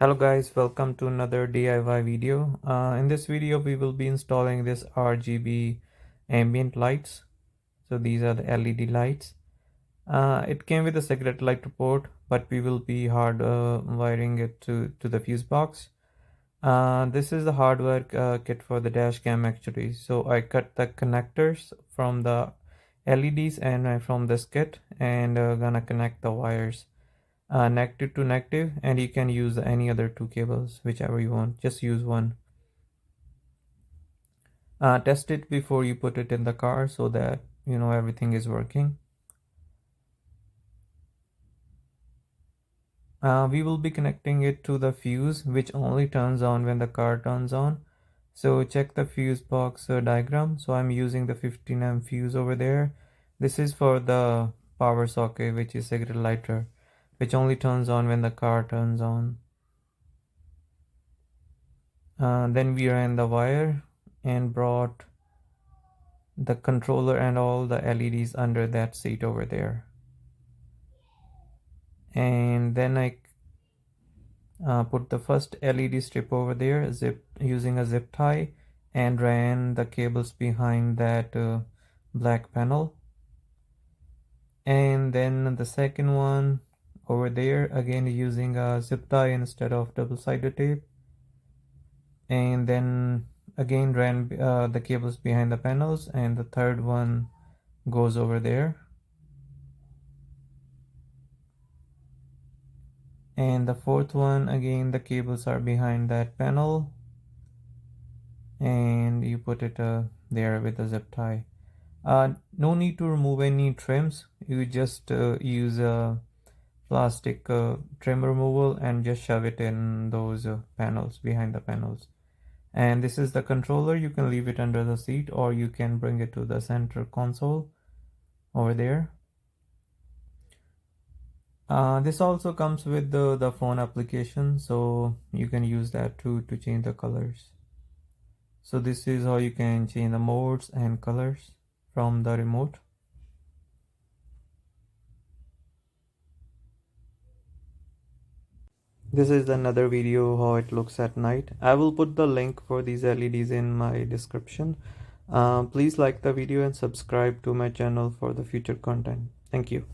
Hello guys, welcome to another DIY video. In this video we will be installing this RGB ambient lights. So these are the LED lights. It came with a cigarette lighter port, but we will be hard wiring it to the fuse box. This is the hardware kit for the dash cam actually. So I cut the connectors from the LEDs and from this kit and gonna connect the wires negative to negative, and you can use any other two cables, whichever you want. Just use one. Test it before you put it in the car so that you know everything is working. We will be connecting it to the fuse, which only turns on when the car turns on. So check the fuse box diagram. So I'm using the 15 amp fuse over there. This is for the power socket, which is cigarette lighter, which only turns on when the car turns on. Then we ran the wire and brought the controller and all the LEDs under that seat over there. And then I put the first LED strip over there, using a zip tie, and ran the cables behind that black panel. And then the second one over there, again using a zip tie instead of double-sided tape. And then again ran the cables behind the panels, and the third one goes over there. And the fourth one, again the cables are behind that panel, and you put it there with a zip tie. No need to remove any trims. You just use a plastic trim removal and just shove it in those panels, behind the panels. And this is the controller. You can leave it under the seat, or you can bring it to the center console over there. This also comes with the phone application, so you can use that to change the colors. So this is how you can change the modes and colors from the remote. This is another video how it looks at night. I will put the link for these LEDs in my description. Please like the video and subscribe to my channel for the future content. Thank you.